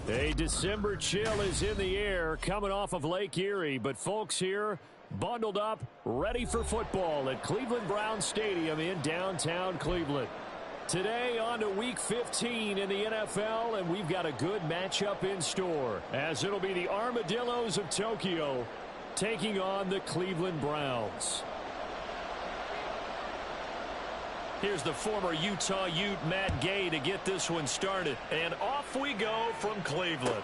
A December chill is in the air coming off of Lake Erie, but folks here bundled up, ready for football at Cleveland Browns Stadium in downtown Cleveland. Today on to Week 15 in the NFL, and we've got a good matchup in store, as it'll be the Armadillos of Tokyo taking on the Cleveland Browns. Here's the former Utah Ute, Matt Gay, to get this one started. And off we go from Cleveland.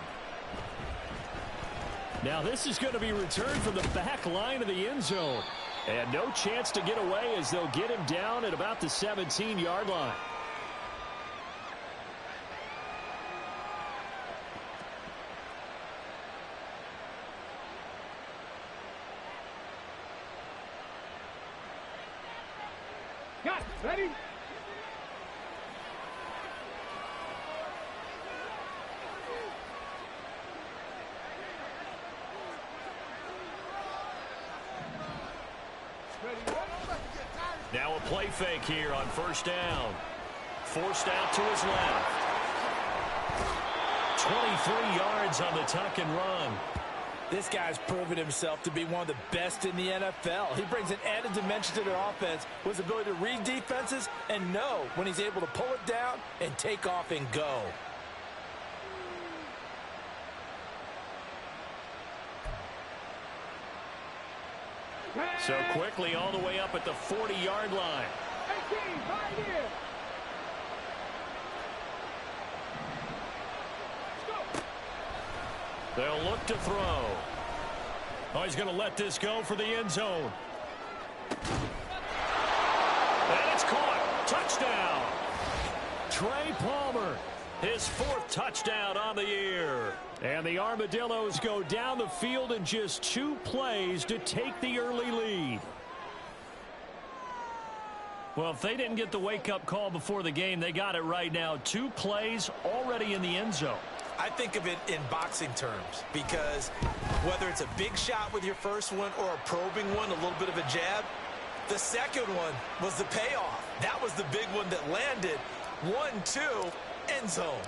Now this is going to be returned from the back line of the end zone. And no chance to get away as they'll get him down at about the 17-yard line. Got it. Ready? Now a play fake here on first down. Forced out to his left. 23 yards on the tuck and run. This guy's proven himself to be one of the best in the NFL. He brings an added dimension to their offense with his ability to read defenses and know when he's able to pull it down and take off and go. So quickly all the way up at the 40-yard line. 18, right here. They'll look to throw. Oh, he's going to let this go for the end zone. And it's caught. Touchdown. Trey Palmer, his fourth touchdown on the year. And the Armadillos go down the field in just 2 plays to take the early lead. Well, if they didn't get the wake-up call before the game, they got it right now. 2 plays already in the end zone. I think of it in boxing terms because whether it's a big shot with your first one or a probing one, a little bit of a jab, the second one was the payoff. That was the big one that landed. 1-2, end zone.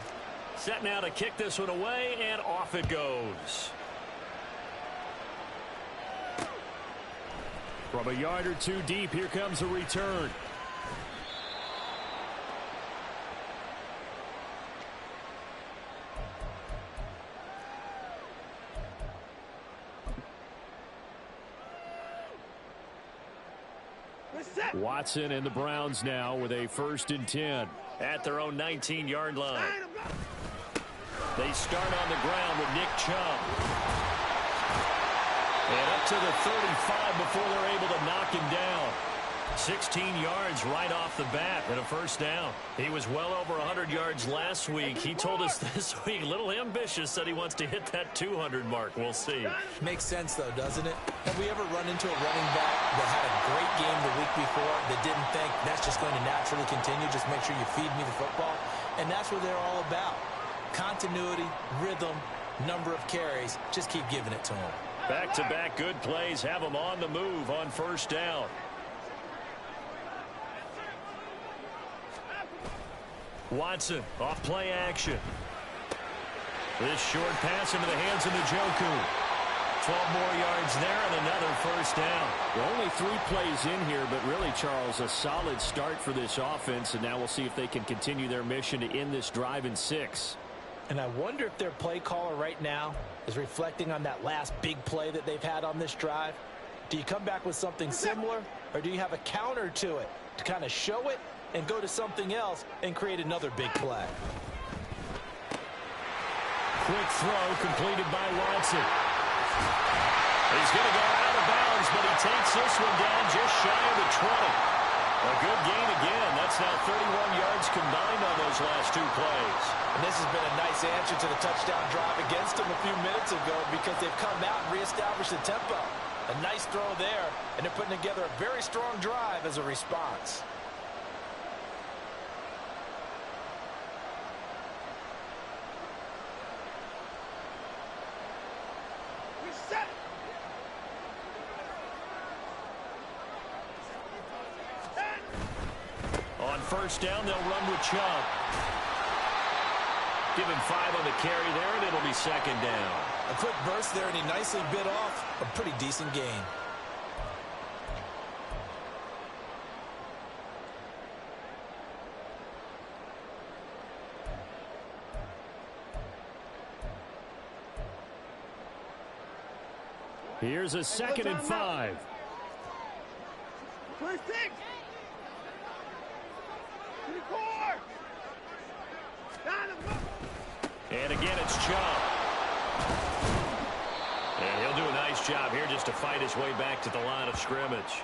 Set now to kick this one away, and off it goes. From a yard or 2 deep, here comes a return. Watson and the Browns now with a 1st and 10 at their own 19-yard line. They start on the ground with Nick Chubb. And up to the 35 before they're able to knock him down. 16 yards right off the bat and a 1st down. He was well over 100 yards last week. He told us this week, a little ambitious, said he wants to hit that 200 mark. We'll see. Makes sense, though, doesn't it? Have we ever run into a running back that had a great game the week before that didn't think that's just going to naturally continue? Just make sure you feed me the football. And that's what they're all about. Continuity, rhythm, number of carries. Just keep giving it to them. Back-to-back good plays have them on the move on 1st down. Watson off play action. This short pass into the hands of Njoku. 12 more yards there and another 1st down. Well, only 3 plays in here, but really, Charles, a solid start for this offense, and now we'll see if they can continue their mission to end this drive in 6. And I wonder if their play caller right now is reflecting on that last big play that they've had on this drive. Do you come back with something similar, or do you have a counter to it to kind of show it and go to something else and create another big play? Quick throw completed by Watson. He's going to go out of bounds, but he takes this one down just shy of the 20. A good gain again. That's now 31 yards combined on those last 2 plays. And this has been a nice answer to the touchdown drive against them a few minutes ago because they've come out and reestablished the tempo. A nice throw there, and they're putting together a very strong drive as a response. On 1st down, they'll run with Chubb. Give him 5 on the carry there, and it'll be second down. A quick burst there, and he nicely bit off a pretty decent gain. Here's a 2nd and 5. First 6. 24. And again, it's Chubb. And he'll do a nice job here just to fight his way back to the line of scrimmage.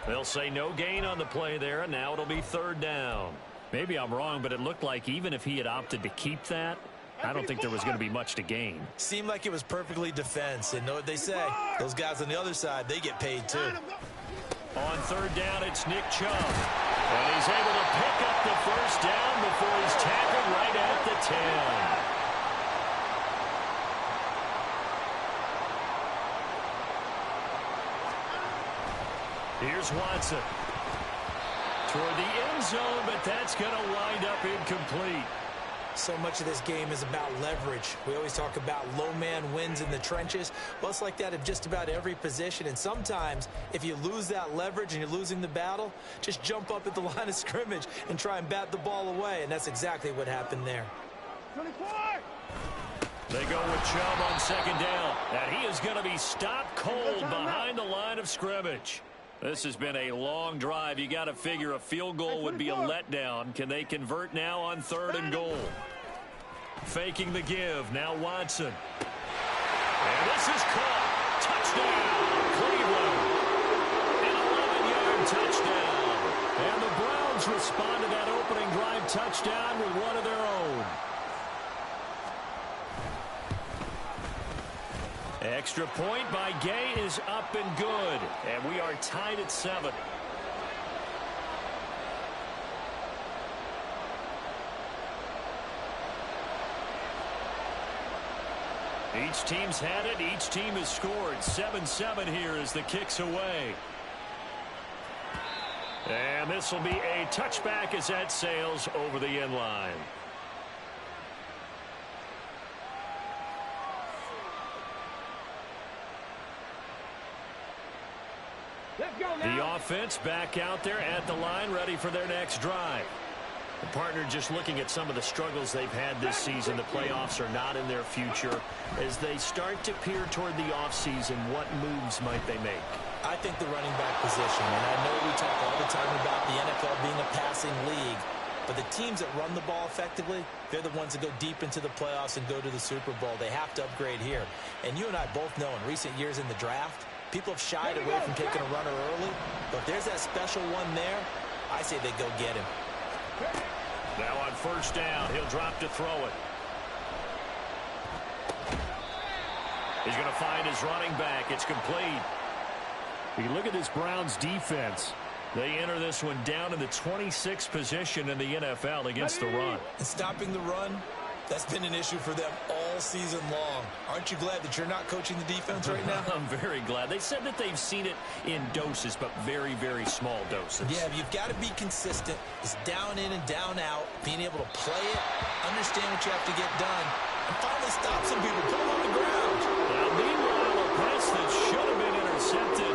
They'll say no gain on the play there, and now it'll be 3rd down. Maybe I'm wrong, but it looked like even if he had opted to keep that, I don't think there was going to be much to gain. Seemed like it was perfectly defense. And know what they say? Those guys on the other side, they get paid too. On 3rd down, it's Nick Chubb. And he's able to pick up the first down before he's tackled right at the 10. Here's Watson. Toward the end zone, but that's going to wind up incomplete. So much of this game is about leverage. We always talk about low man wins in the trenches. Well, it's like that in just about every position. And sometimes, if you lose that leverage and you're losing the battle, just jump up at the line of scrimmage and try and bat the ball away. And that's exactly what happened there. 24. They go with Chubb on 2nd down. And he is going to be stopped cold behind the line of scrimmage. This has been a long drive. You got to figure a field goal would be a letdown. Can they convert now on 3rd and goal? Faking the give. Now Watson. And this is caught. Touchdown, Cleveland. An 11-yard touchdown. And the Browns respond to that opening drive touchdown with one of their own. Extra point by Gay is up and good. And we are tied at 7. Each team's had it. Each team has scored. 7-7 here as the kick's away. And this will be a touchback as that sails over the end line. The offense back out there at the line, ready for their next drive. The partner just looking at some of the struggles they've had this season. The playoffs are not in their future. As they start to peer toward the offseason, what moves might they make? I think the running back position, and I know we talk all the time about the NFL being a passing league, but the teams that run the ball effectively, they're the ones that go deep into the playoffs and go to the Super Bowl. They have to upgrade here. And you and I both know in recent years in the draft, people have shied away from taking a runner early, but if there's that special one there, I say they go get him. Now on 1st down, he'll drop to throw it. He's going to find his running back. It's complete. You look at this Browns defense. They enter this one down in the 26th position in the NFL against the run. And stopping the run, that's been an issue for them all season long. Aren't you glad that you're not coaching the defense right now? I'm very glad. They said that they've seen it in doses, but very, very small doses. Yeah, you've got to be consistent. It's down in and down out, being able to play it, understand what you have to get done, and finally stop some people, put them on the ground. Now, meanwhile, a pass that should have been intercepted,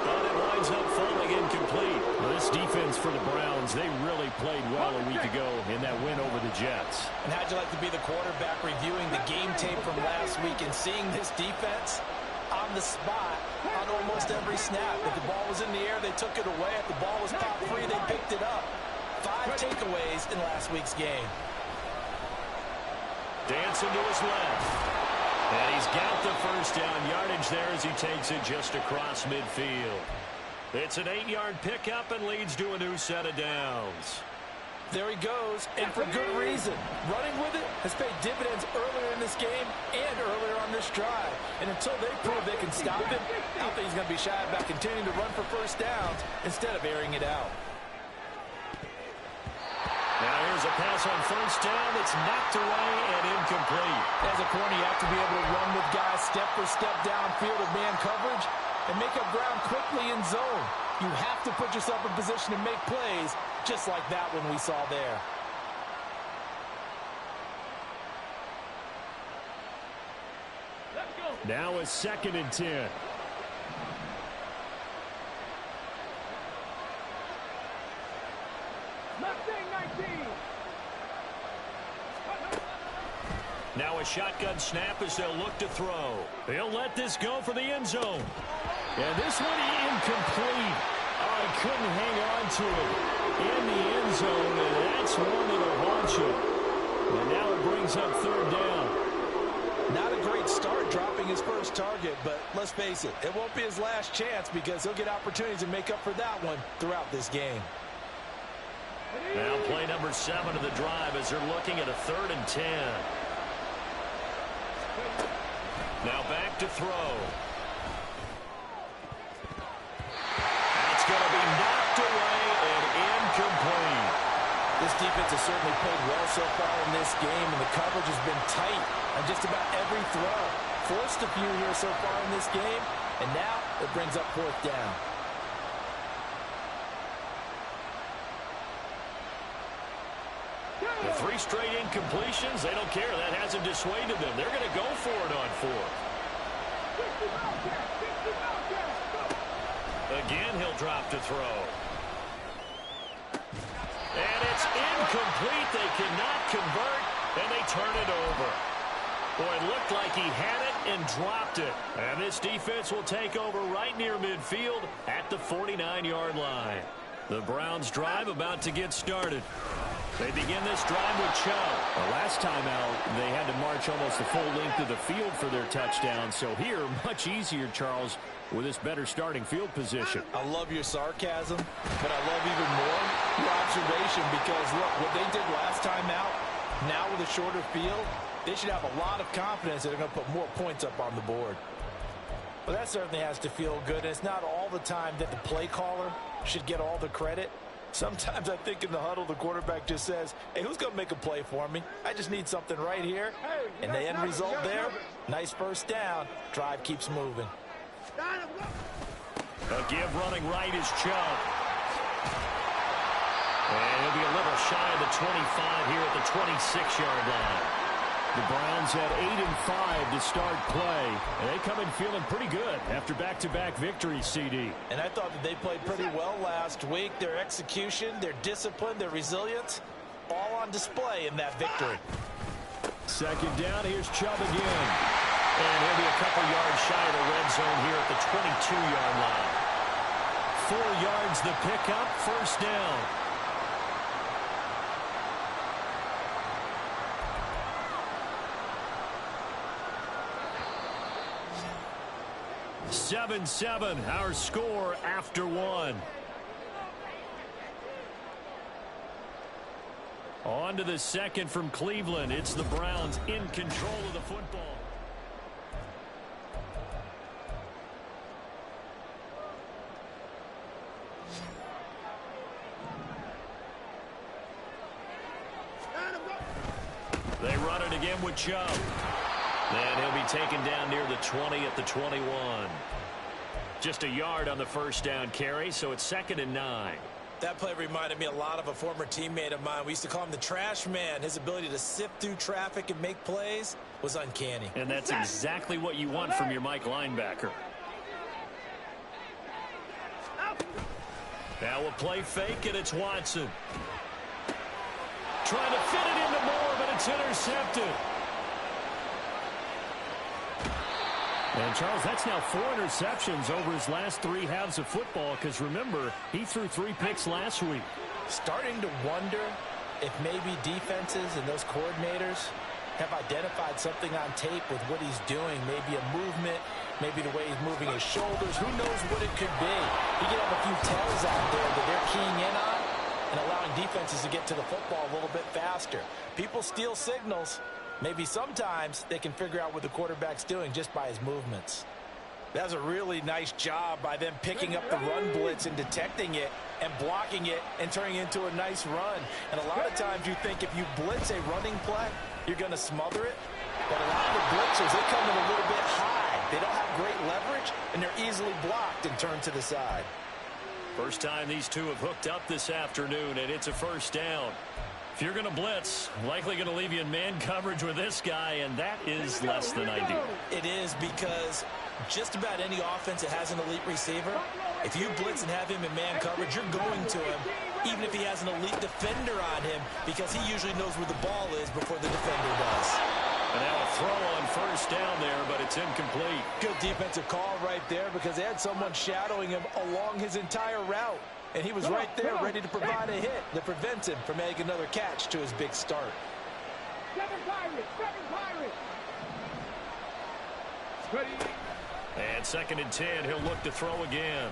but it winds up falling incomplete. Well, this defense for the Browns, they really played well a week ago in that win over the Jets. And how'd you like to be the quarterback reviewing the game tape from last week and seeing this defense on the spot on almost every snap? If the ball was in the air, they took it away. If the ball was pop free, they picked it up. 5 takeaways in last week's game. Dancing to his left. And he's got the first down yardage there as he takes it just across midfield. It's an 8-yard pickup and leads to a new set of downs. There he goes, and for good reason. Running with it has paid dividends earlier in this game and earlier on this drive. And until they prove they can stop him, I don't think he's going to be shy about continuing to run for first downs instead of airing it out. Now here's a pass on first down that's knocked away and incomplete. As a corner, you have to be able to run with guys step for step downfield of man coverage and make up ground quickly in zone. You have to put yourself in position to make plays just like that one we saw there. Now a 2nd and 10. Now a shotgun snap as they'll look to throw. He'll let this go for the end zone. And this one incomplete. Oh, he couldn't hang on to it in the end zone, and that's one that'll haunt you. And now it brings up 3rd down. Not a great start dropping his first target, but let's face it, it won't be his last chance because he'll get opportunities to make up for that one throughout this game. Now play number 7 of the drive as they're looking at a 3rd and 10. Now back to throw. That's going to be knocked away and incomplete. This defense has certainly played well so far in this game, and the coverage has been tight on just about every throw. Forced a few here so far in this game, and now it brings up 4th down. The 3 straight incompletions, they don't care. That hasn't dissuaded them. They're going to go for it on 4th. Again, he'll drop to throw. And it's incomplete. They cannot convert, and they turn it over. Boy, it looked like he had it and dropped it. And this defense will take over right near midfield at the 49-yard line. The Browns' drive about to get started. They begin this drive with Chubb. The last time out, they had to march almost the full length of the field for their touchdown. So here, much easier, Charles, with this better starting field position. I love your sarcasm, but I love even more your observation because, look, what they did last time out, now with a shorter field, they should have a lot of confidence that they're going to put more points up on the board. Well, that certainly has to feel good. And it's not all the time that the play caller should get all the credit. Sometimes I think in the huddle, the quarterback just says, hey, who's going to make a play for me? I just need something right here. And the end result there, nice 1st down. Drive keeps moving. A give running right is Chubb. And he'll be a little shy of the 25 here at the 26-yard line. The Browns had 8-5 to start play, and they come in feeling pretty good after back-to-back victories, CD. And I thought that they played pretty well last week. Their execution, their discipline, their resilience, all on display in that victory. 2nd down, here's Chubb again. And he'll be a couple yards shy of the red zone here at the 22-yard line. 4 yards the pickup, 1st down. 7-7, our score after 1. On to the 2nd from Cleveland. It's the Browns in control of the football. They run it again with Chubb. And he'll be taken down near the 20 at the 21. Just a yard on the 1st down carry, so it's 2nd and 9. That play reminded me a lot of a former teammate of mine. We used to call him the trash man. His ability to sift through traffic and make plays was uncanny. And that's exactly what you want from your Mike linebacker. Now a play fake, and it's Watson. Trying to fit it into Moore, but it's intercepted. And, Charles, that's now 4 interceptions over his last 3 halves of football because, remember, he threw 3 picks last week. Starting to wonder if maybe defenses and those coordinators have identified something on tape with what he's doing, maybe a movement, maybe the way he's moving his shoulders. Who knows what it could be? He could have a few tells out there that they're keying in on and allowing defenses to get to the football a little bit faster. People steal signals. Maybe sometimes they can figure out what the quarterback's doing just by his movements. That was a really nice job by them picking up the run blitz and detecting it and blocking it and turning it into a nice run. And a lot of times you think if you blitz a running play, you're going to smother it. But a lot of the blitzers, they come in a little bit high. They don't have great leverage, and they're easily blocked and turned to the side. First time these two have hooked up this afternoon, and it's a 1st down. If you're going to blitz, likely going to leave you in man coverage with this guy, and that is less than ideal. It is, because just about any offense that has an elite receiver, if you blitz and have him in man coverage, you're going to him, even if he has an elite defender on him, because he usually knows where the ball is before the defender does. And now a throw on first down there, but it's incomplete. Good defensive call right there, because they had someone shadowing him along his entire route. And he was right there ready to provide a hit that prevents him from making another catch to his big start. Seven Pirates. And 2nd and 10, he'll look to throw again.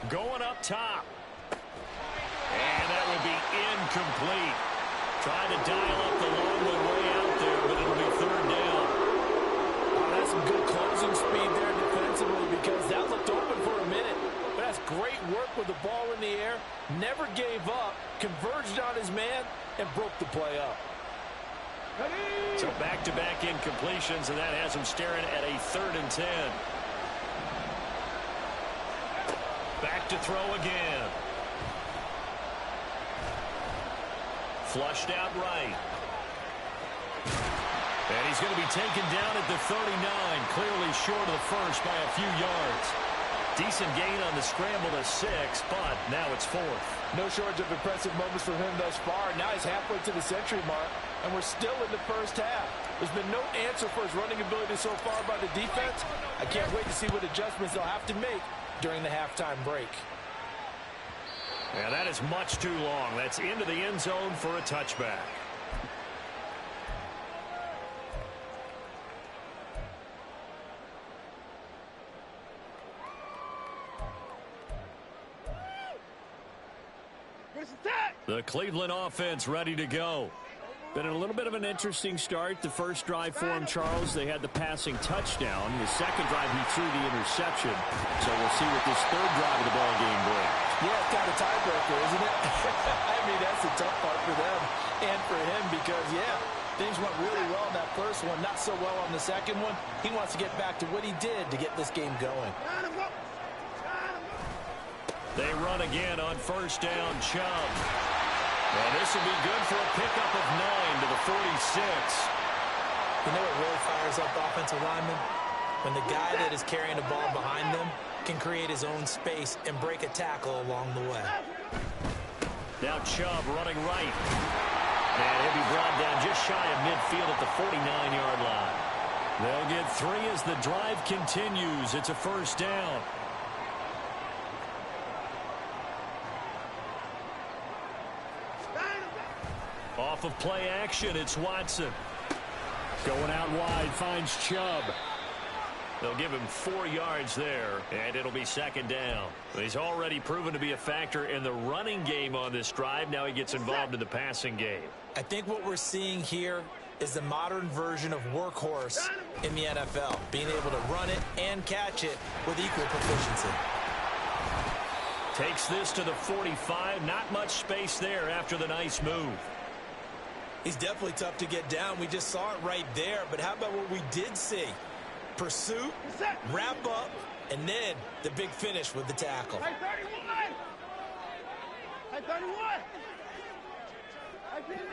Going up top. And that would be incomplete. Trying to dial up the long one way out there, but it'll be 3rd down. Oh, that's some good closing speed there defensively, because that looked open for a minute. But that's great work with the ball in the air. Never gave up, converged on his man, and broke the play up. So back-to-back incompletions, and that has him staring at a 3rd and 10. Back to throw again. Flushed out right. And he's going to be taken down at the 39, clearly short of the first by a few yards. Decent gain on the scramble to 6, but now it's 4th. No shortage of impressive moments from him thus far. Now he's halfway to the century mark, and we're still in the first half. There's been no answer for his running ability so far by the defense. I can't wait to see what adjustments they'll have to make during the halftime break. And that is much too long. That's into the end zone for a touchback. The Cleveland offense ready to go. Been a little bit of an interesting start. The first drive for him, Charles, they had the passing touchdown. The second drive, he threw the interception. So we'll see what this 3rd drive of the ball game brings. Yeah, it's kind of a tiebreaker, isn't it? I mean, that's the tough part for them and for him, because, yeah, things went really well in that first one, not so well on the second one. He wants to get back to what he did to get this game going. They run again on first down, Chubb. Well, this will be good for a pickup of 9 to the 46. You know what really fires up offensive linemen? When the guy that is carrying the ball behind them can create his own space and break a tackle along the way. Now Chubb running right. And he'll be brought down just shy of midfield at the 49-yard line. They'll get 3 as the drive continues. It's a first down. Off of play action, it's Watson. Going out wide, finds Chubb. They'll give him 4 yards there, and it'll be 2nd down. He's already proven to be a factor in the running game on this drive. Now he gets involved in the passing game. I think what we're seeing here is the modern version of workhorse in the NFL, being able to run it and catch it with equal proficiency. Takes this to the 45. Not much space there after the nice move. He's definitely tough to get down. We just saw it right there. But how about what we did see? Pursuit, wrap up, and then the big finish with the tackle. Hey, 31! Hey, 31! Hey, 59!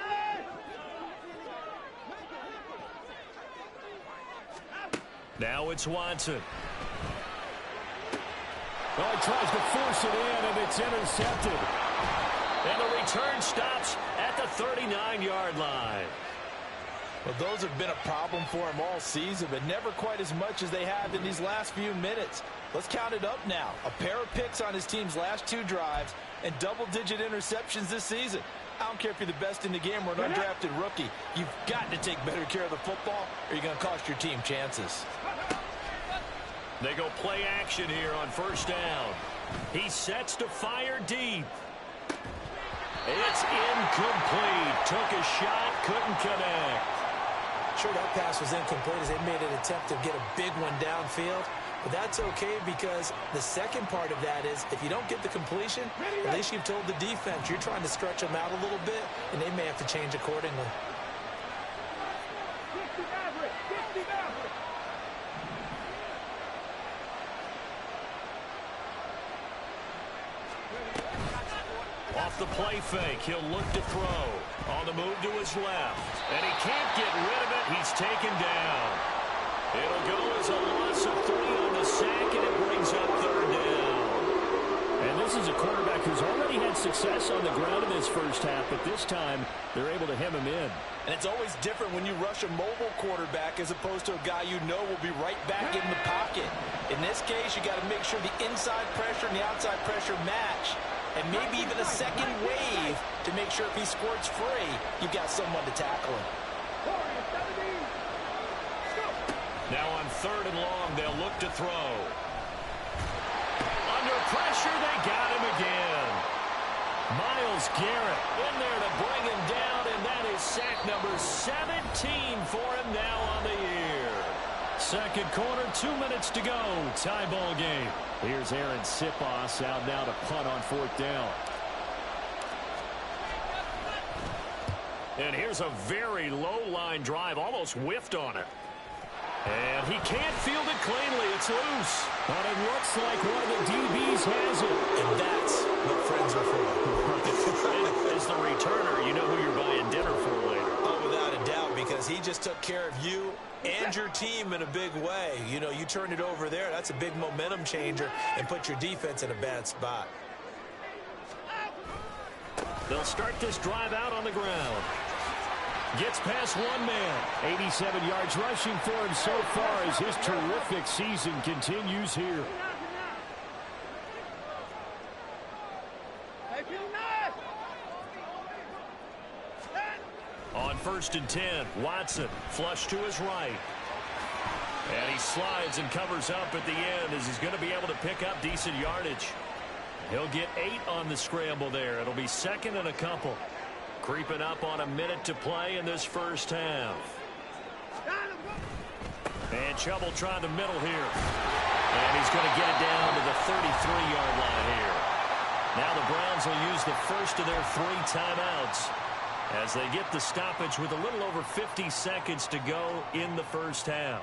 Now it's Watson. Well, he tries to force it in, and it's intercepted. And the return stops at the 39-yard line. Well, those have been a problem for him all season, but never quite as much as they have in these last few minutes. Let's count it up now. A pair of picks on his team's last 2 drives and double-digit interceptions this season. I don't care if you're the best in the game or an undrafted rookie. You've got to take better care of the football or you're going to cost your team chances. They go play action here on first down. He sets to fire deep. It's incomplete. Took a shot, couldn't connect. Sure, that pass was incomplete as they made an attempt to get a big one downfield. But that's okay, because the second part of that is if you don't get the completion, at least you've told the defense you're trying to stretch them out a little bit, and they may have to change accordingly. off the play fake. He'll look to throw. On the move to his left. And he can't get rid of it. He's taken down. It'll go as a loss of 3 on the sack, and it brings up 3rd down. And this is a quarterback who's already had success on the ground in this first half, but this time they're able to hem him in. And it's always different when you rush a mobile quarterback as opposed to a guy you know will be right back in the pocket. In this case, you got to make sure the inside pressure and the outside pressure match. And maybe even a second wave to make sure if he squirts free, you've got someone to tackle him. Now on 3rd and long, they'll look to throw. Under pressure, they got him again. Myles Garrett in there to bring him down, and that is sack number 17 for him now on the year. Second quarter, 2 minutes to go. Tie ball game. Here's Aaron Siposs out now to punt on 4th down. And here's a very low-line drive, almost whiffed on it. And he can't field it cleanly. It's loose. But it looks like one of the DBs has it. And that's what friends are for. As the returner, you know who you're buying dinner for later. Oh, without a doubt, because he just took care of you and your team in a big way. You know, you turn it over there. That's a big momentum changer and put your defense in a bad spot. They'll start this drive out on the ground. Gets past one man. 87 yards rushing for him so far as his terrific season continues here. On 1st and 10, Watson flush to his right. And he slides and covers up at the end as he's going to be able to pick up decent yardage. He'll get 8 on the scramble there. It'll be 2nd and a couple. Creeping up on a minute to play in this first half. And Chubb will try the middle here. And he's going to get it down to the 33-yard line here. Now the Browns will use the first of their 3 timeouts as they get the stoppage with a little over 50 seconds to go in the first half.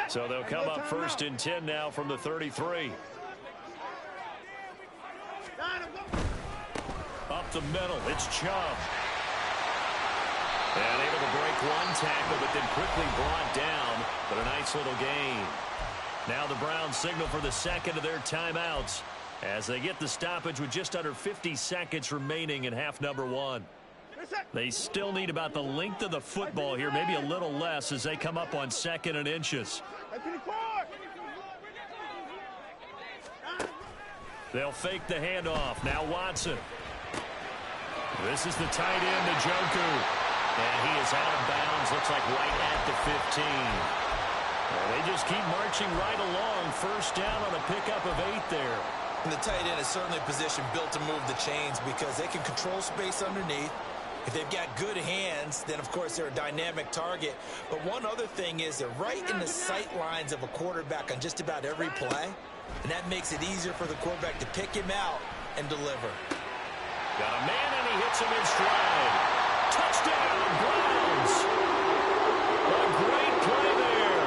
So they'll come up 1st and 10 now from the 33. Up the middle, it's Chubb. And able to break one tackle, but then quickly brought down. But a nice little gain. Now the Browns signal for the second of their timeouts as they get the stoppage with just under 50 seconds remaining in half number 1. They still need about the length of the football here, maybe a little less as they come up on 2nd and inches. They'll fake the handoff. Now Watson. This is the tight end, Njoku. And he is out of bounds, looks like right at the 15. And they just keep marching right along. First down on a pickup of 8 there. And the tight end is certainly a position built to move the chains because they can control space underneath. If they've got good hands, then, of course, they're a dynamic target. But one other thing is they're right in the sight lines of a quarterback on just about every play. And that makes it easier for the quarterback to pick him out and deliver. Got a man, and he hits him in stride. Touchdown, Browns. A great play there.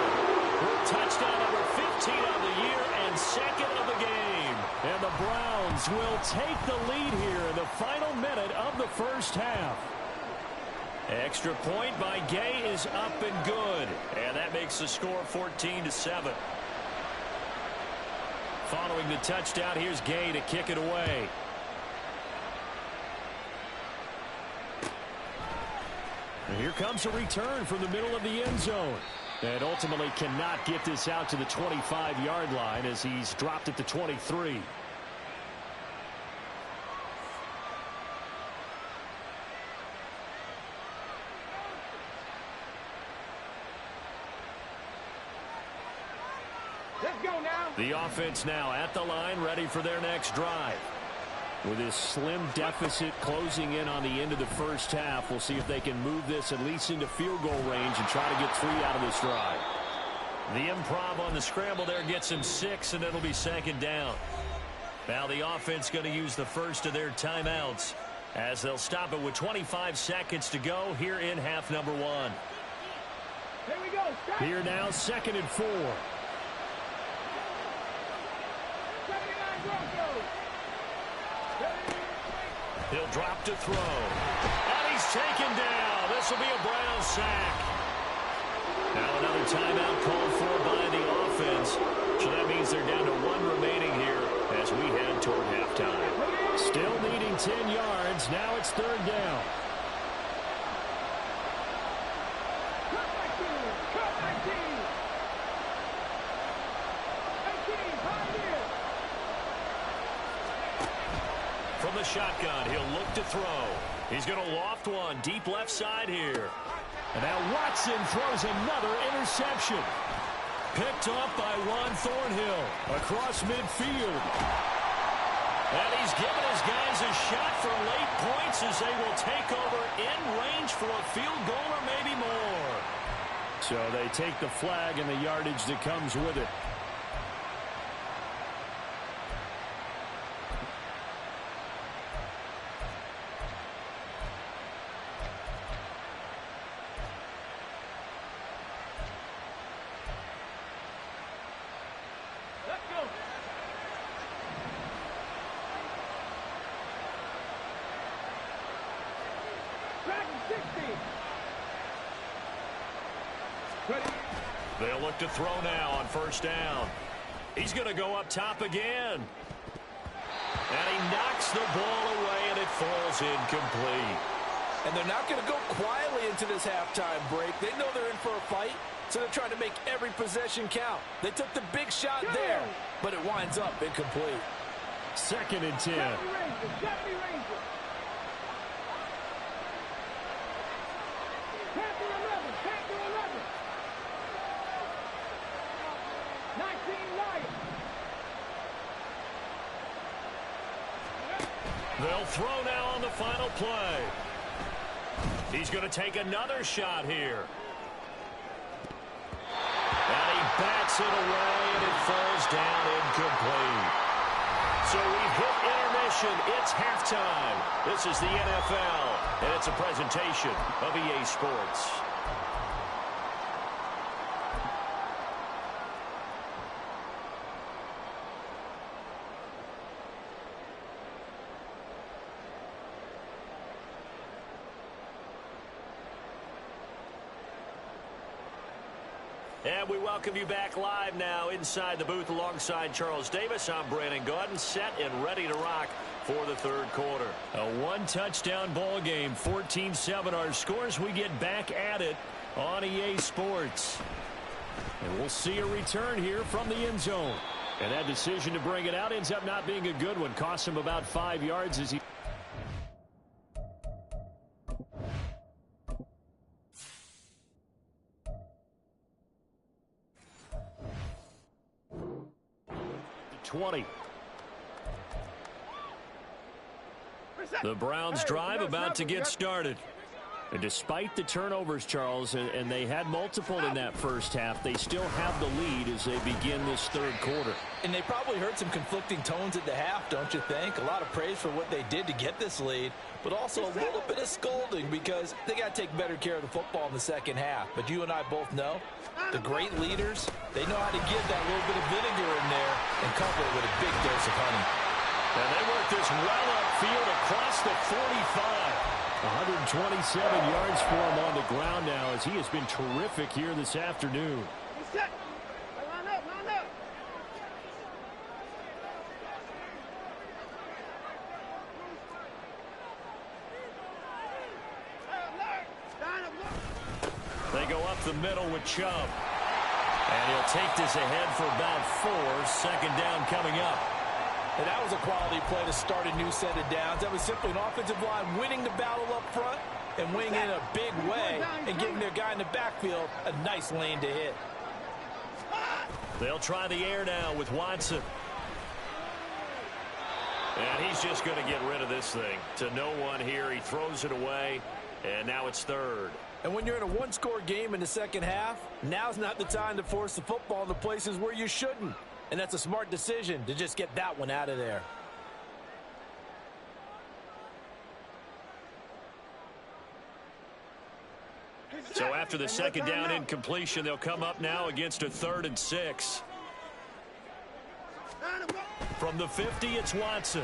Touchdown number 15 on the year and 2nd of the game. And the Browns will take the lead here in the final minute of the first half. Extra point by Gay is up and good. And that makes the score 14-7. Following the touchdown, here's Gay to kick it away. And here comes a return from the middle of the end zone. And ultimately cannot get this out to the 25-yard line as he's dropped at the 23. Let's go now. The offense now at the line, ready for their next drive. With this slim deficit closing in on the end of the first half, we'll see if they can move this at least into field goal range and try to get 3 out of this drive. The improv on the scramble there gets him 6, and it'll be 2nd down. Now the offense going to use the first of their timeouts as they'll stop it with 25 seconds to go here in half number 1. Here we go. Stop. Here now, 2nd and 4. He'll drop to throw. And he's taken down. This will be a Brown sack. Now another timeout called for by the offense. So that means they're down to 1 remaining here as we head toward halftime. Still needing 10 yards. Now it's 3rd down. From the shotgun, he'll look to throw. He's going to loft one deep left side here. And now Watson throws another interception. Picked off by Juan Thornhill across midfield. And he's given his guys a shot for late points as they will take over in range for a field goal or maybe more. So they take the flag and the yardage that comes with it. They'll look to throw now on 1st down. He's going to go up top again. And he knocks the ball away, and it falls incomplete. And they're not going to go quietly into this halftime break. They know they're in for a fight, so they're trying to make every possession count. They took the big shot there, but it winds up incomplete. 2nd and 10. They'll throw now on the final play. He's going to take another shot here. And he bats it away, and it falls down incomplete. So we've hit intermission. It's halftime. This is the NFL, and it's a presentation of EA Sports. And we welcome you back live now inside the booth alongside Charles Davis. I'm Brandon Gaudin, set and ready to rock for the 3rd quarter. A 1-touchdown ball game, 14-7 our scores. We get back at it on EA Sports. And we'll see a return here from the end zone. And that decision to bring it out ends up not being a good one. Cost him about 5 yards as he... ...20. The Browns drive about to get started. And despite the turnovers, Charles, and they had multiple in that first half, they still have the lead as they begin this 3rd quarter. And they probably heard some conflicting tones at the half, don't you think? A lot of praise for what they did to get this lead, but also a little bit of scolding because they got to take better care of the football in the 2nd half. But you and I both know the great leaders, they know how to give that little bit of vinegar in there and couple it with a big dose of honey. And they work this well upfield across the 45. 127 yards for him on the ground now as he has been terrific here this afternoon. Line up, line up. They go up the middle with Chubb. And he'll take this ahead for about 4. 2nd down coming up. And that was a quality play to start a new set of downs. That was simply an offensive line winning the battle up front and winning in a big way and giving their guy in the backfield a nice lane to hit. They'll try the air now with Watson. And he's just going to get rid of this thing to no one here. He throws it away, and now it's 3rd. And when you're in a 1-score game in the 2nd half, now's not the time to force the football in the places where you shouldn't. And that's a smart decision to just get that one out of there. So after the 2nd down incompletion, they'll come up now against a 3rd and 6. From the 50, it's Watson.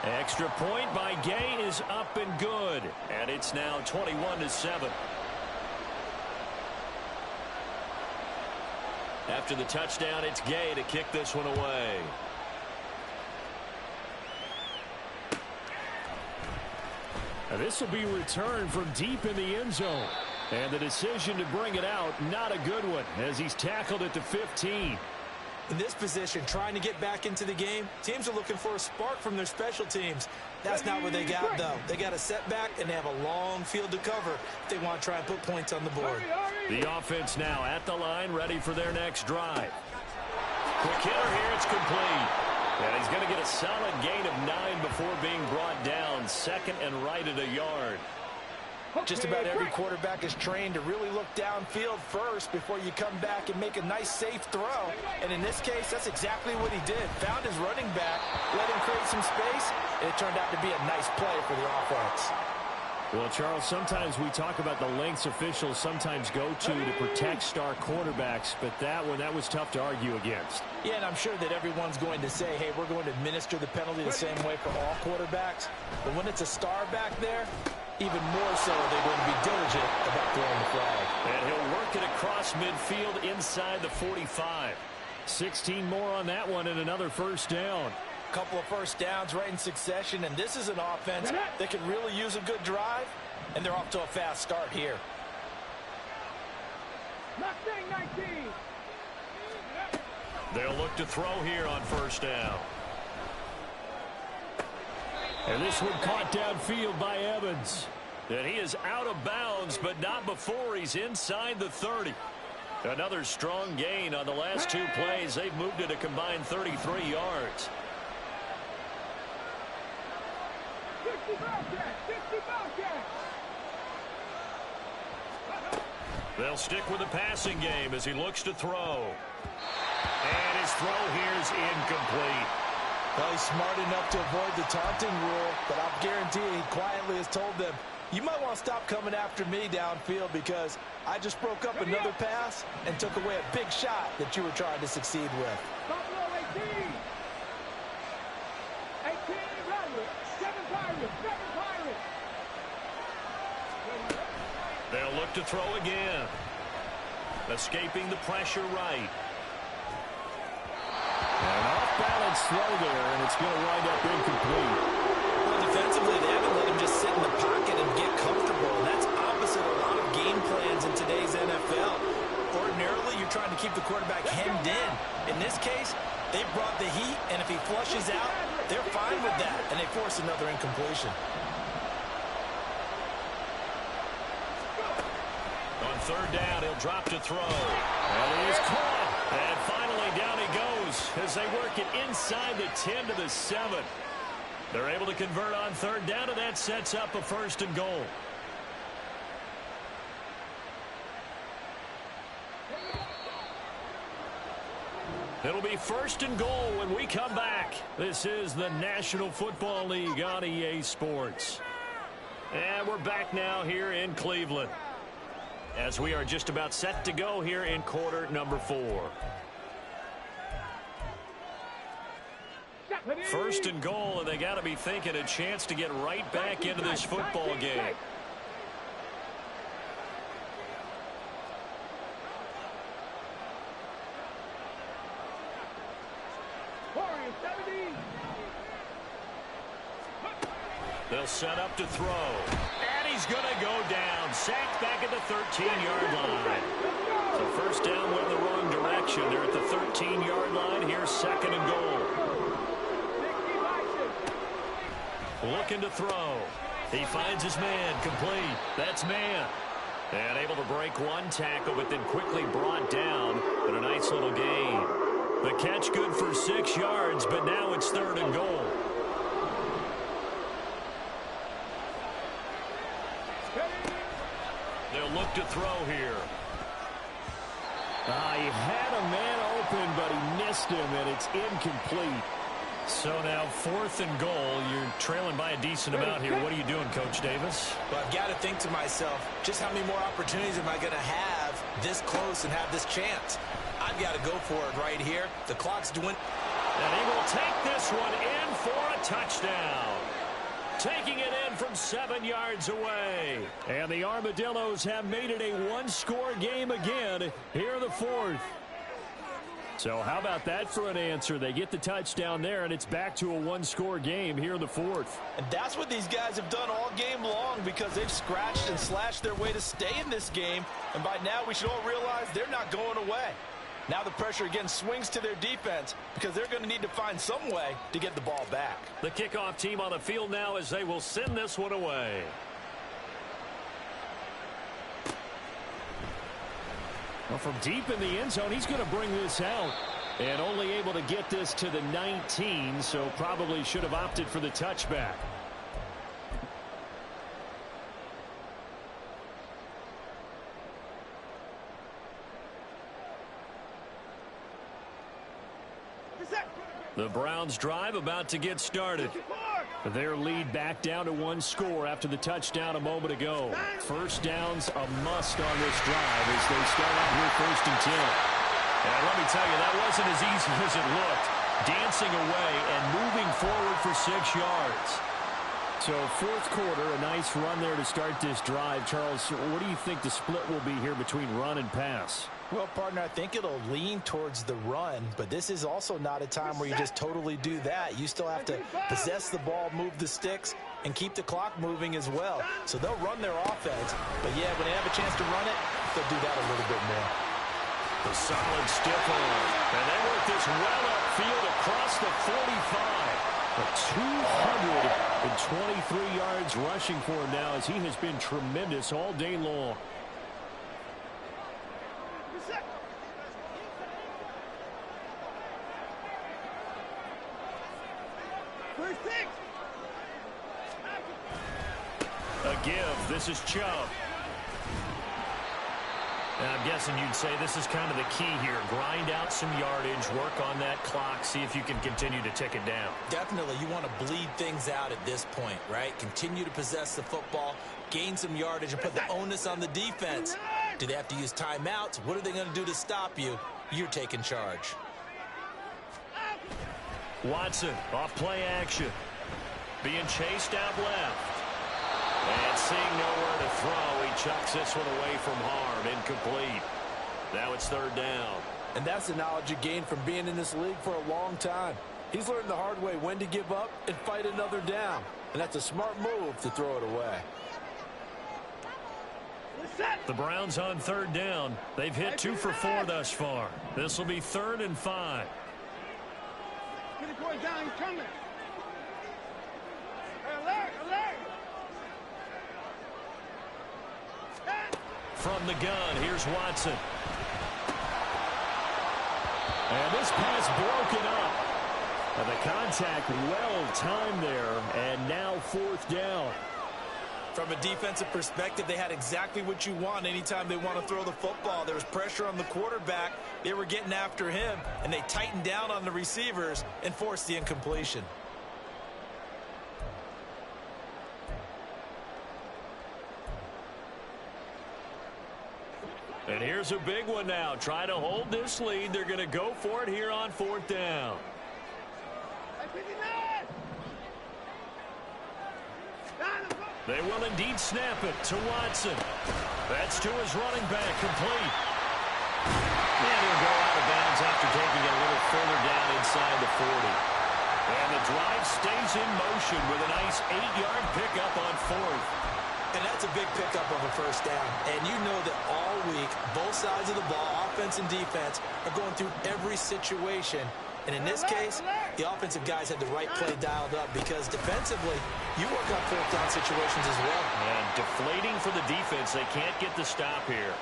Extra point by Gay is up and good. And it's now 21-7. After the touchdown, it's Gay to kick this one away. This will be returned from deep in the end zone. And the decision to bring it out, not a good one, as he's tackled at the 15. In this position, trying to get back into the game, teams are looking for a spark from their special teams. That's not what they got, though. They got a setback, and they have a long field to cover if they want to try and put points on the board. The offense now at the line, ready for their next drive. Quick hitter here, it's complete. And he's going to get a solid gain of 9 before being brought down, second and right at a yard. Just about every quarterback is trained to really look downfield first before you come back and make a nice, safe throw. And in this case, that's exactly what he did. Found his running back, let him create some space, and it turned out to be a nice play for the offense. Well, Charles, sometimes we talk about the lengths officials sometimes go to protect star quarterbacks, but that was tough to argue against. Yeah, and I'm sure that everyone's going to say, hey, we're going to administer the penalty the same way for all quarterbacks. But when it's a star back there, even more so they're going to be diligent about throwing the flag. And he'll work it across midfield inside the 45. 16 more on that one and another first down. Couple of first downs right in succession, and this is an offense that can really use a good drive, and they're off to a fast start here. Mustang 19. They'll look to throw here on first down. And this one caught downfield by Evans. And he is out of bounds, but not before he's inside the 30. Another strong gain on the last two plays. They've moved it a combined 33 yards. 60 Bobcats, 60 Bobcats. They'll stick with the passing game as he looks to throw. And his throw here is incomplete. Well, he's smart enough to avoid the taunting rule, but I'll guarantee he quietly has told them, you might want to stop coming after me downfield because I just broke up another pass and took away a big shot that you were trying to succeed with. Buffalo 18. 18 Rattlers, 7 Pirates, 7 Pirates. They'll look to throw again. Escaping the pressure right. An off-balance throw there, and it's going to wind up incomplete. Well, defensively, they haven't let him just sit in the pocket and get comfortable. And that's opposite a lot of game plans in today's NFL. Ordinarily, you're trying to keep the quarterback hemmed in. In this case, they brought the heat, and if he flushes out, they're fine with that, and they force another incompletion. On third down, he'll drop to throw. And he is caught. And finally, down he goes as they work it inside the 10 to the 7. They're able to convert on third down, and that sets up a first and goal. It'll be first and goal when we come back. This is the National Football League on EA Sports. And we're back now here in Cleveland, as we are just about set to go here in quarter number 4. First and goal, and they got to be thinking a chance to get right back into this football game. They'll set up to throw. And he's going to go down. Sacked back at the 13-yard line. So first down went in the wrong direction. They're at the 13-yard line. Here's second and goal. Looking to throw. He finds his man. Complete. That's man. And able to break one tackle, but then quickly brought down. But a nice little gain. The catch good for 6 yards, but now it's third and goal. They'll look to throw here. He had a man open, but he missed him, and it's incomplete. So now fourth and goal. You're trailing by a decent amount here. What are you doing, Coach Davis? Well, I've got to think to myself, just how many more opportunities am I going to have this close and have this chance? I've got to go for it right here. The clock's doing. And he will take this one in for a touchdown. Taking it in from 7 yards away. And the Armadillos have made it a one-score game again here in the fourth. So how about that for an answer? They get the touchdown there, and it's back to a one-score game here in the fourth. And that's what these guys have done all game long, because they've scratched and slashed their way to stay in this game. And by now we should all realize they're not going away. Now the pressure again swings to their defense, because they're going to need to find some way to get the ball back. The kickoff team on the field now as they will send this one away. Well, from deep in the end zone, he's going to bring this out. And only able to get this to the 19, so probably should have opted for the touchback. The Browns drive about to get started. Their lead back down to one score after the touchdown a moment ago. First down's a must on this drive as they start out here 1st and 10. And let me tell you, that wasn't as easy as it looked. Dancing away and moving forward for 6 yards. So fourth quarter, a nice run there to start this drive. Charles, what do you think the split will be here between run and pass? Well, partner, I think it'll lean towards the run, but this is also not a time where you just totally do that. You still have to possess the ball, move the sticks, and keep the clock moving as well. So they'll run their offense, but yeah, when they have a chance to run it, they'll do that a little bit more. The solid stiff arm, and they work this well upfield across the 45. 223 yards rushing for him now, as he has been tremendous all day long. A give. This is Chubb. And I'm guessing you'd say this is kind of the key here. Grind out some yardage, work on that clock, see if you can continue to tick it down. Definitely. You want to bleed things out at this point, right? Continue to possess the football, gain some yardage, and put the onus on the defense. Do they have to use timeouts? What are they going to do to stop you? You're taking charge. Watson, off play action. Being chased out left. And seeing nowhere to throw, he chucks this one away from harm. Incomplete. Now it's 3rd down. And that's the knowledge you gain from being in this league for a long time. He's learned the hard way when to give up and fight another down. And that's a smart move to throw it away. The Browns on 3rd down. They've hit 2 for 4 thus far. This will be 3rd and 5. Get it going down, he's coming. Alert, alert. From the gun, here's Watson. And this pass broken up. And the contact well timed there, and now 4th down. From a defensive perspective, they had exactly what you want anytime they want to throw the football. There was pressure on the quarterback. They were getting after him, and they tightened down on the receivers and forced the incompletion. And here's a big one now. Try to hold this lead. They're going to go for it here on 4th down. They will indeed snap it to Watson. That's to his running back, complete. And he'll go out of bounds after taking it a little further down inside the 40. And the drive stays in motion with a nice 8-yard pickup on 4th. And that's a big pickup of a 1st down. And you know that all week, both sides of the ball, offense and defense, are going through every situation. And in this case, the offensive guys had the right play dialed up, because defensively, you work on 4th down situations as well. And deflating for the defense. They can't get the stop here.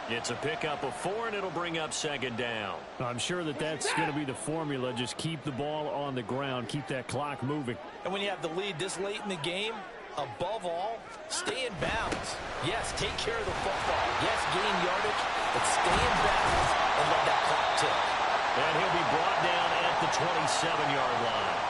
It's a pickup of 4, and it'll bring up 2nd down. I'm sure that that's going to be the formula. Just keep the ball on the ground. Keep that clock moving. And when you have the lead this late in the game, above all, stay in bounds. Yes, take care of the football. Yes, gain yardage, but stay in bounds and let that clock tick. And he'll be brought down at the 27-yard line.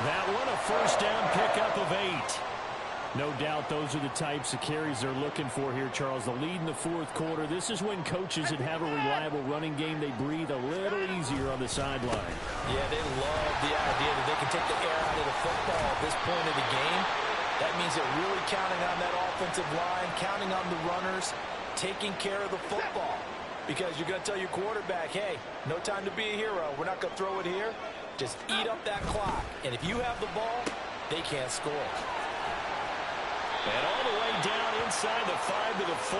That one a 1st down pickup of 8. No doubt those are the types of carries they're looking for here, Charles. The lead in the fourth quarter. This is when coaches that have a reliable running game, they breathe a little easier on the sideline. Yeah, they love the idea that they can take the air out of the football at this point of the game. That means they're really counting on that offensive line, counting on the runners, taking care of the football. Because you're going to tell your quarterback, hey, no time to be a hero. We're not going to throw it here. Just eat up that clock. And if you have the ball, they can't score. And all the way down inside the 5 to the 4.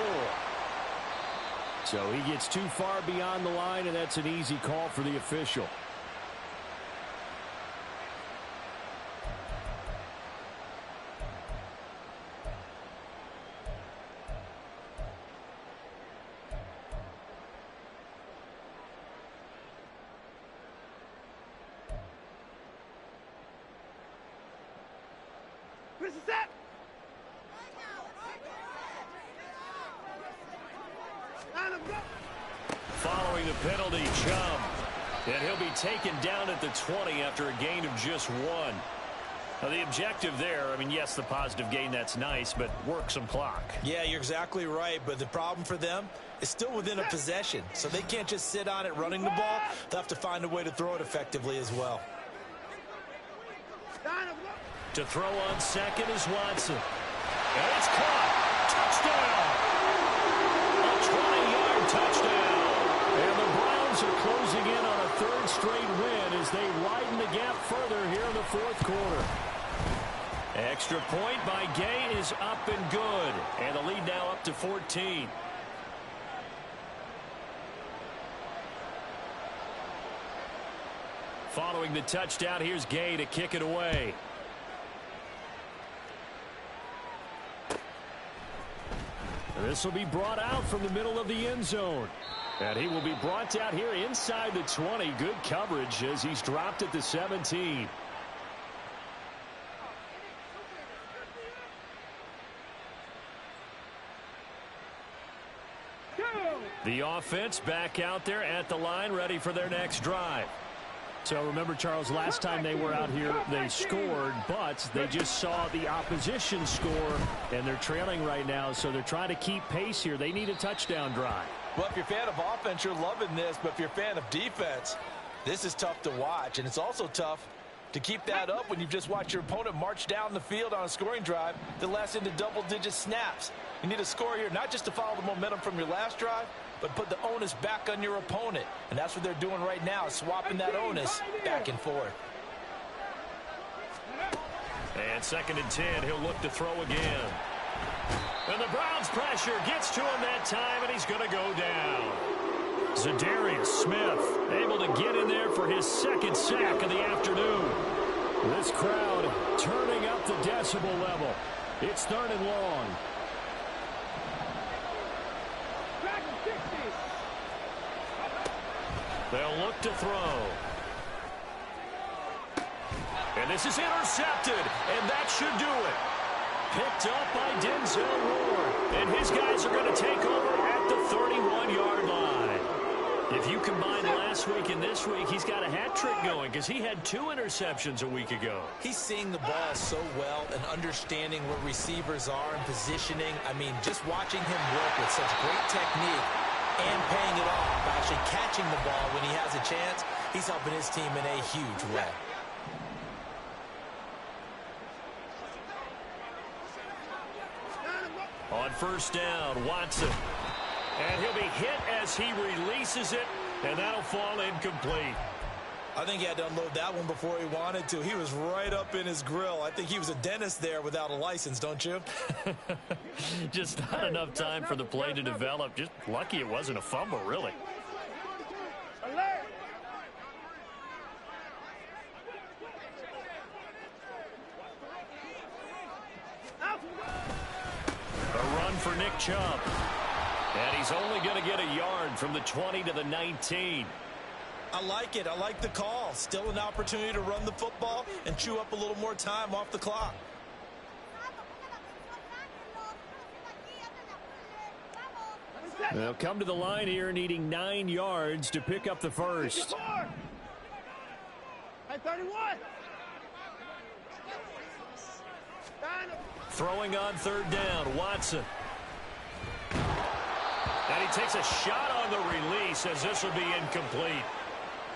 So he gets too far beyond the line, and that's an easy call for the official. This is it. Following the penalty, Chubb. And he'll be taken down at the 20 after a gain of just 1. Now, the objective there, I mean, yes, the positive gain, that's nice, but work some clock. Yeah, you're exactly right, but the problem for them is still within a possession, so they can't just sit on it running the ball. They'll have to find a way to throw it effectively as well. To throw on second is Watson. And it's caught. Touchdown. A 20-yard touchdown. And the Browns are closing in on a third straight win as they widen the gap further here in the fourth quarter. Extra point by Gay is up and good. And the lead now up to 14. Following the touchdown, here's Gay to kick it away. This will be brought out from the middle of the end zone. And he will be brought out here inside the 20. Good coverage as he's dropped at the 17. The offense back out there at the line, ready for their next drive. So remember, Charles, last time they were out here, they scored, but they just saw the opposition score, and they're trailing right now, so they're trying to keep pace here. They need a touchdown drive. Well, if you're a fan of offense, you're loving this, but if you're a fan of defense, this is tough to watch, and it's also tough to keep that up when you've just watched your opponent march down the field on a scoring drive that lasts into double-digit snaps. You need a score here, not just to follow the momentum from your last drive, but put the onus back on your opponent. And that's what they're doing right now, swapping that onus back and forth. And 2nd and 10, he'll look to throw again. And the Browns pressure gets to him that time, and he's going to go down. Zadarius Smith able to get in there for his 2nd sack of the afternoon. This crowd turning up the decibel level. It's 3rd and long. They'll look to throw. And this is intercepted, and that should do it. Picked up by Denzel Ward. And his guys are going to take over at the 31-yard line. If you combine last week and this week, he's got a hat trick going because he had 2 interceptions a week ago. He's seeing the ball so well and understanding where receivers are and positioning. I mean, just watching him work with such great technique and paying it off by actually catching the ball when he has a chance, he's helping his team in a huge way. On 1st down, Watson. And he'll be hit as he releases it, and that'll fall incomplete. I think he had to unload that one before he wanted to. He was right up in his grill. I think he was a dentist there without a license, don't you? Just not enough time for the play to develop. Just lucky it wasn't a fumble, really. A run for Nick Chubb. And he's only going to get a yard from the 20 to the 19. I like it. I like the call. Still an opportunity to run the football and chew up a little more time off the clock. They'll come to the line here needing 9 yards to pick up the first. Hey, 31. Throwing on third down, Watson. And he takes a shot on the release as this will be incomplete.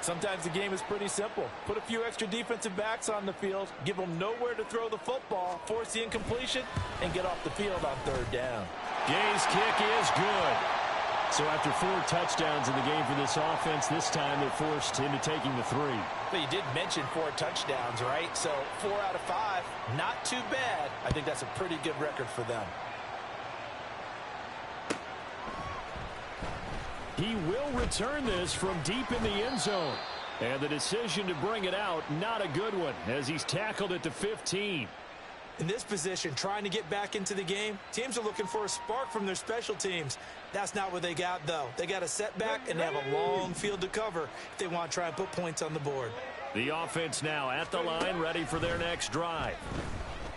Sometimes the game is pretty simple. Put a few extra defensive backs on the field, give them nowhere to throw the football, force the incompletion, and get off the field on third down. Gay's kick is good. So after 4 touchdowns in the game for this offense, this time they're forced into taking the 3. But you did mention 4 touchdowns, right? So 4 out of 5, not too bad. I think that's a pretty good record for them. He will return this from deep in the end zone. And the decision to bring it out, not a good one, as he's tackled at the 15. In this position, trying to get back into the game, teams are looking for a spark from their special teams. That's not what they got, though. They got a setback, and they have a long field to cover if they want to try and put points on the board. The offense now at the line, ready for their next drive.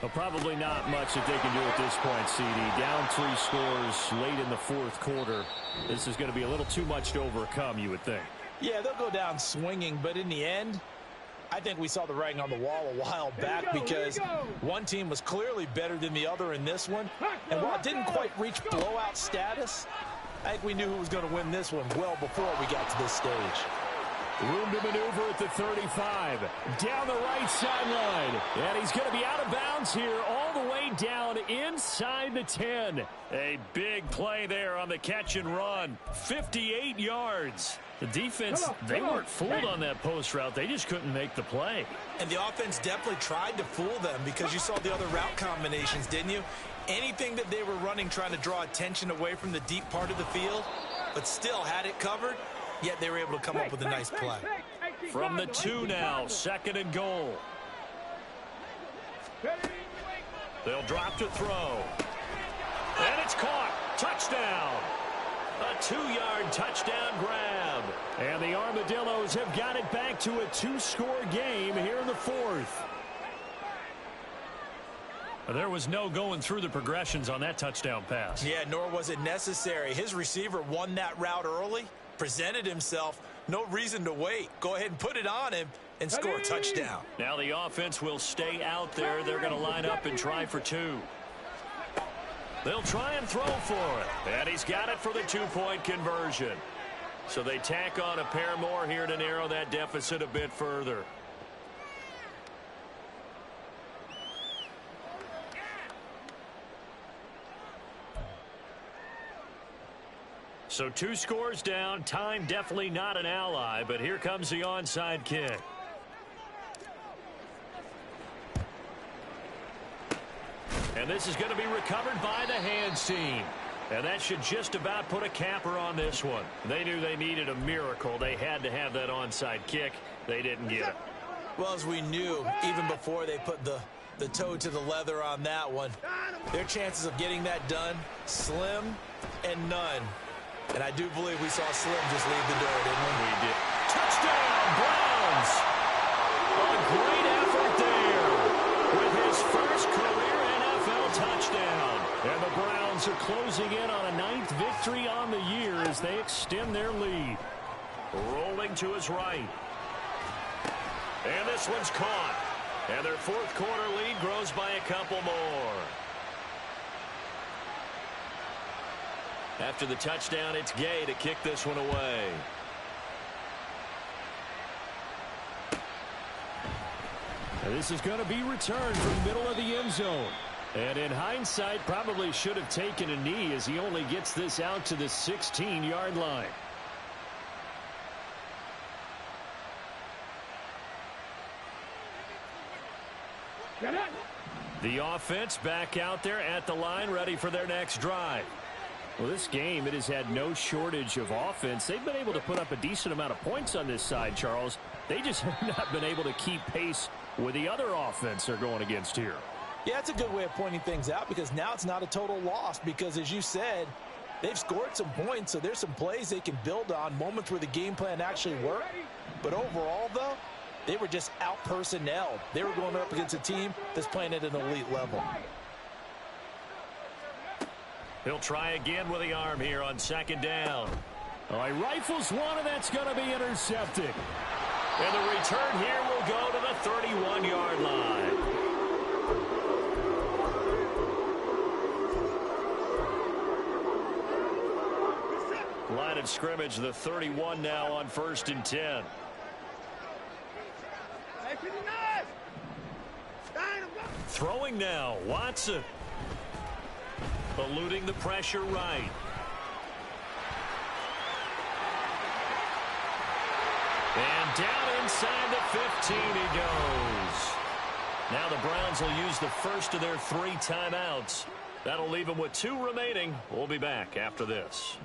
Well, probably not much that they can do at this point, CD. Down 3 scores late in the 4th quarter. This is going to be a little too much to overcome, you would think. Yeah, they'll go down swinging, but in the end, I think we saw the writing on the wall a while back because one team was clearly better than the other in this one. And while it didn't quite reach blowout status, I think we knew who was going to win this one well before we got to this stage. Room to maneuver at the 35. Down the right sideline. And he's going to be out of bounds here all the way down inside the 10. A big play there on the catch and run. 58 yards. The defense, they weren't fooled on that post route. They just couldn't make the play. And the offense definitely tried to fool them because you saw the other route combinations, didn't you? Anything that they were running trying to draw attention away from the deep part of the field, but still had it covered, yet they were able to come up with a nice play. From the 2 now, 2nd and goal. They'll drop to throw. And it's caught. Touchdown. A 2-yard touchdown grab. And the Armadillos have got it back to a 2-score game here in the 4th. There was no going through the progressions on that touchdown pass. Yeah, nor was it necessary. His receiver won that route early, presented himself. No reason to wait. Go ahead and put it on him and score a touchdown. Now the offense will stay out there. They're going to line up and try for 2. They'll try and throw for it. And he's got it for the 2-point conversion. So they tack on a pair more here to narrow that deficit a bit further. So 2 scores down. Time definitely not an ally, but here comes the onside kick. And this is going to be recovered by the hands team. And that should just about put a capper on this one. They knew they needed a miracle. They had to have that onside kick. They didn't get it. Well, as we knew, even before they put the toe to the leather on that one, their chances of getting that done, slim and none. And I do believe we saw Slim just leave the door, didn't we? We did. Touchdown, Browns! A great effort there with his first career NFL touchdown. And the Browns are closing in on a 9th victory on the year as they extend their lead. Rolling to his right. And this one's caught. And their 4th quarter lead grows by a couple more. After the touchdown, it's Gay to kick this one away. And this is going to be returned from the middle of the end zone. And in hindsight, probably should have taken a knee as he only gets this out to the 16-yard line. The offense back out there at the line, ready for their next drive. Well, this game, it has had no shortage of offense. They've been able to put up a decent amount of points on this side, Charles. They just have not been able to keep pace with the other offense they're going against here. Yeah, that's a good way of pointing things out because now it's not a total loss because, as you said, they've scored some points, so there's some plays they can build on, moments where the game plan actually worked. But overall, though, they were just out-personnelled. They were going up against a team that's playing at an elite level. He'll try again with the arm here on 2nd down. Oh, he rifles one, and that's going to be intercepted. And the return here will go to the 31-yard line. Line of scrimmage, the 31 now on 1st and 10. Throwing now, Watson. Eluding the pressure right. And down inside the 15 he goes. Now the Browns will use the first of their 3 timeouts. That'll leave them with 2 remaining. We'll be back after this.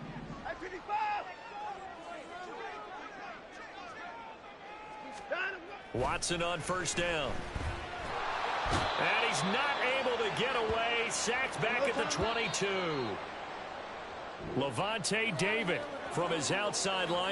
Watson on 1st down. And he's not able to get away. Sacked back at the 22. Lavonte David from his outside line.